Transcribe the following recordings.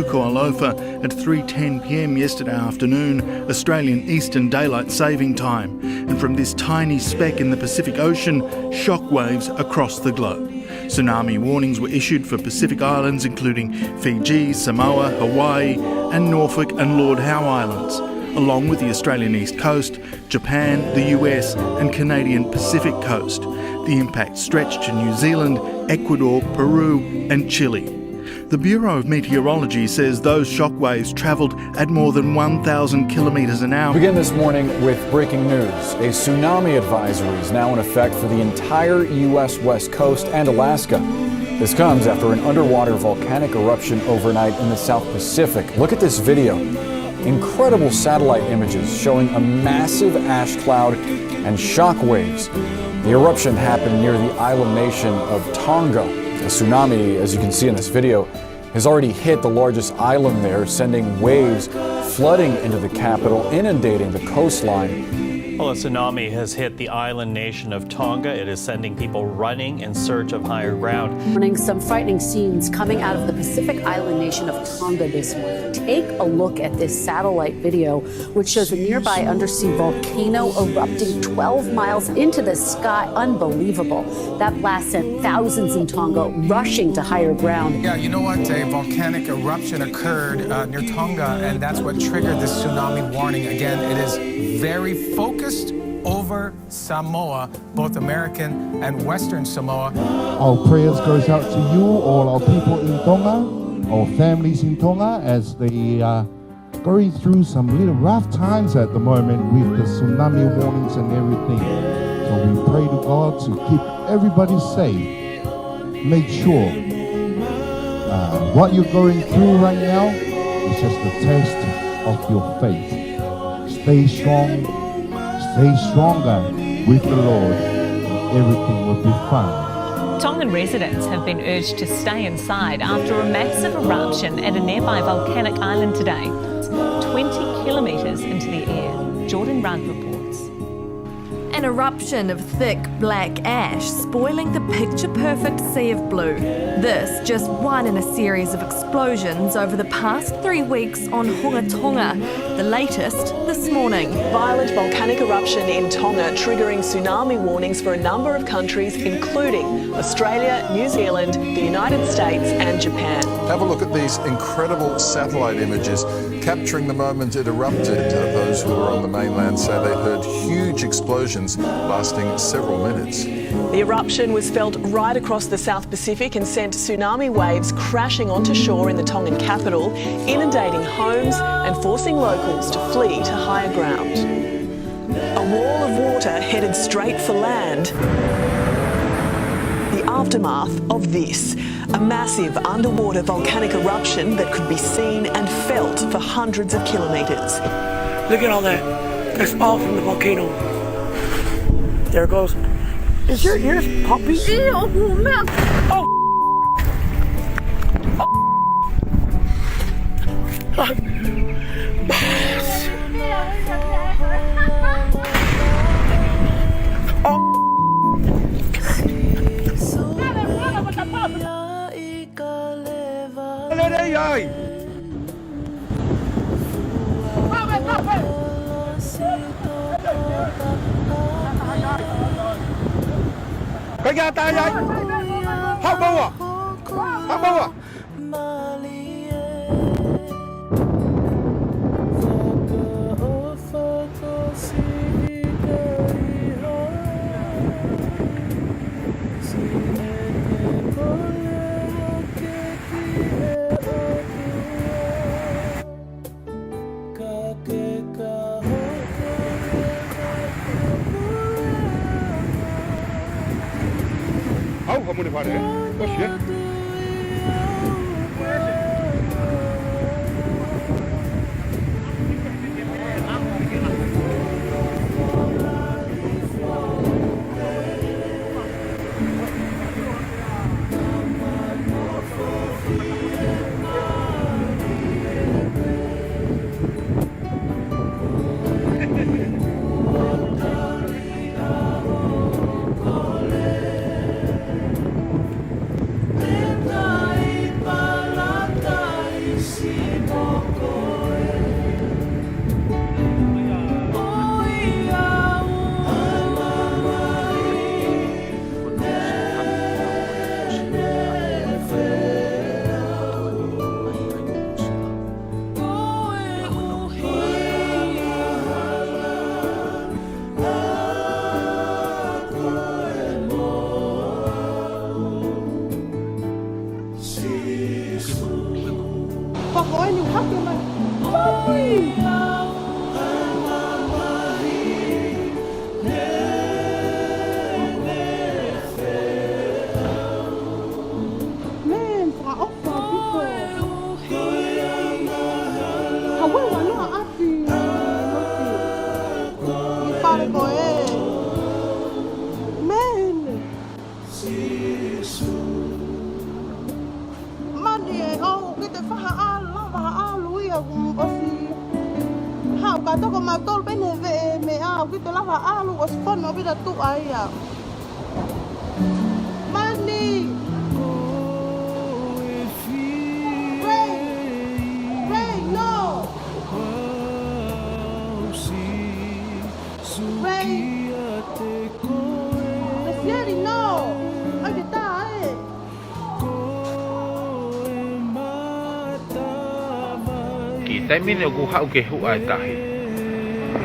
Nuku'alofa at 3:10 p.m. yesterday afternoon, Australian Eastern Daylight Saving Time. And from this tiny speck in the Pacific Ocean, shockwaves across the globe. Tsunami warnings were issued for Pacific Islands including Fiji, Samoa, Hawaii and Norfolk and Lord Howe Islands, along with the Australian East Coast, Japan, the US and Canadian Pacific Coast. The impact stretched to New Zealand, Ecuador, Peru and Chile. The Bureau of Meteorology says those shockwaves travelled at more than 1,000 kilometres an hour. We begin this morning with breaking news. A tsunami advisory is now in effect for the entire U.S. West Coast and Alaska. This comes after an underwater volcanic eruption overnight in the South Pacific. Look at this video. Incredible satellite images showing a massive ash cloud and shock waves. The eruption happened near the island nation of Tonga. The tsunami, as you can see in this video, has already hit the largest island there, sending waves flooding into the capital, inundating the coastline. Well, a tsunami has hit the island nation of Tonga. It is sending people running in search of higher ground. Some frightening scenes coming out of the Pacific island nation of Tonga this morning. Take a look at this satellite video, which shows a nearby undersea volcano erupting 12 miles into the sky. Unbelievable. That blast sent thousands in Tonga rushing to higher ground. Yeah, you know what? A volcanic eruption occurred near Tonga, and that's what triggered this tsunami warning. Again, it is very focused over Samoa, both American and Western Samoa. Our prayers goes out to you, all our people in Tonga, our families in Tonga, as they are going through some little rough times at the moment with the tsunami warnings and everything. So we pray to God to keep everybody safe. Make sure what you're going through right now is just a test of your faith. Stay strong. Stay stronger with the Lord. Everything will be fine. Tongan residents have been urged to stay inside after a massive eruption at a nearby volcanic island today. 20 kilometres into the air. Jordan Rudd reports. An eruption of thick black ash spoiling the picture-perfect sea of blue. This just one in a series of explosions over the past 3 weeks on Hunga Tonga, the latest this morning. Violent volcanic eruption in Tonga triggering tsunami warnings for a number of countries including Australia, New Zealand, the United States and Japan. Have a look at these incredible satellite images capturing the moment it erupted. Those who were on the mainland say they heard huge explosions lasting several minutes. The eruption was felt right across the South Pacific and sent tsunami waves crashing onto shore in the Tongan capital, inundating homes and forcing locals to flee to higher ground. A wall of water headed straight for land. The aftermath of this, a massive underwater volcanic eruption that could be seen and felt for hundreds of kilometres. Look at all that. That's all from the volcano. There it goes. Is your ears popping? Oh! Cái ra tay đây. Không bao à. Không bao à. Không muốn đi vào đấy. Có chuyện. kare ko e. Men. Mani e au ki te whaha a lui a kumposi. Hau ka toko mautol pene ve me au ki te lava alu o spono vida tu aia. Mani. Ray, no. Ray. Resieri, no. Ai que tá, Ki taimine o ku hau ke hua e tahi.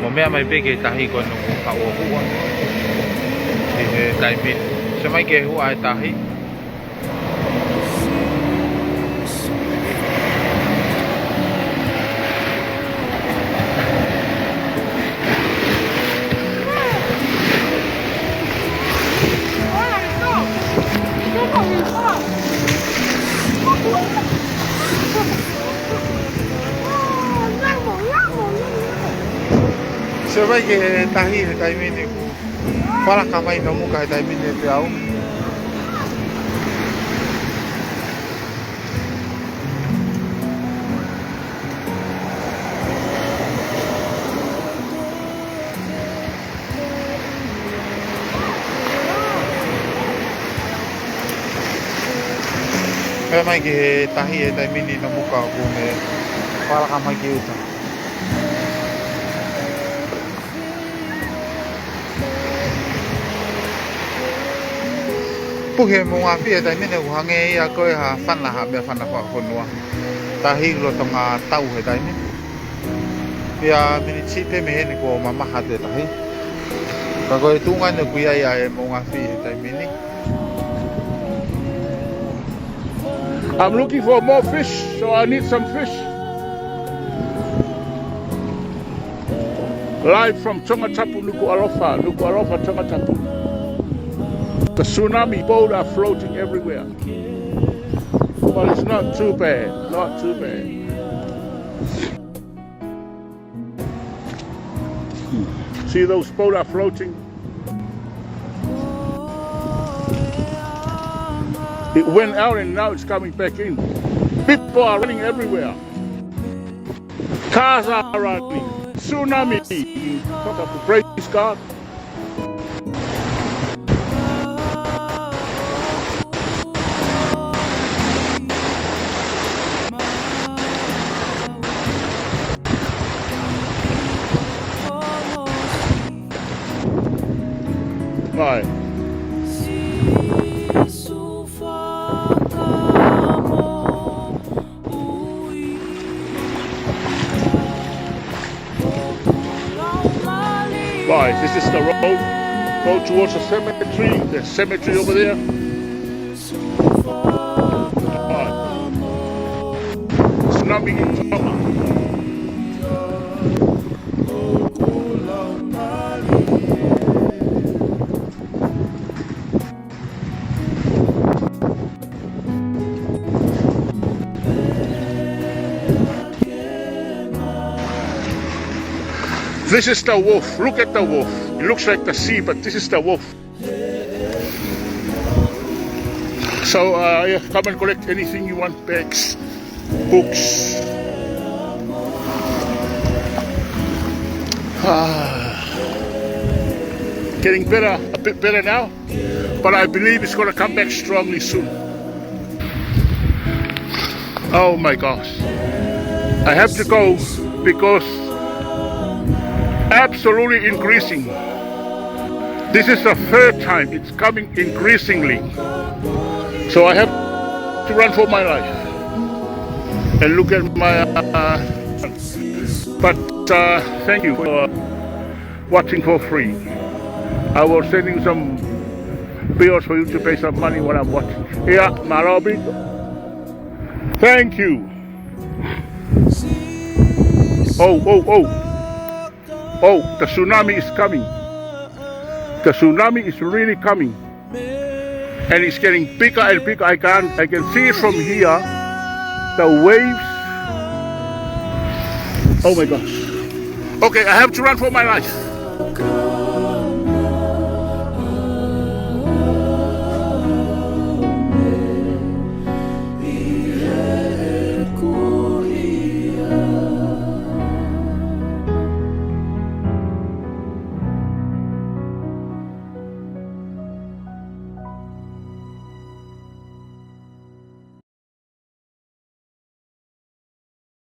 Mo mea mai peke tahi ko no ku hau o hua. Ki he taimine. Se mai ke hua e tahi. Se vai ke tahi he taimine ku whala ka mai no muka he taimine te au. Se mai ke tahi he taimine no muka ku me whala ka mai ke uta. Puhe mo ngā pia tai mene uhange ia koe ha whana ha mea whana wha honua. Tahi lo tonga tau he tai mene. Pia mini chipe me hene ko mamaha te tahi. Ka koe tunga ne kuia ia e mo ngā pia he tai mene. I'm looking for more fish, so I need some fish. Live from Tonga Nuku Alofa, Tonga Tapu. The tsunami boat are floating everywhere. But it's not too bad, not too bad. See those boats are floating? It went out and now it's coming back in. People are running everywhere. Cars are running. Tsunami. Talk about praise God. Right. Right, this is the road. Go towards the cemetery. There's a cemetery over there. Right. Tsunami in Tonga. This is the wolf. Look at the wolf. It looks like the sea, but this is the wolf. So yeah, come and collect anything you want. Bags, books. Getting better, a bit better now. But I believe it's going to come back strongly soon. Oh my gosh. I have to go because absolutely increasing. This is the third time it's coming increasingly. So I have to run for my life and look at my but thank you for watching for free. I will send you some bills for you to pay some money when I'm watching. Yeah, Marobi. Thank you. Oh, the tsunami is coming. The tsunami is really coming. And it's getting bigger and bigger. I can see it from here. The waves. Oh my gosh. Okay, I have to run for my life.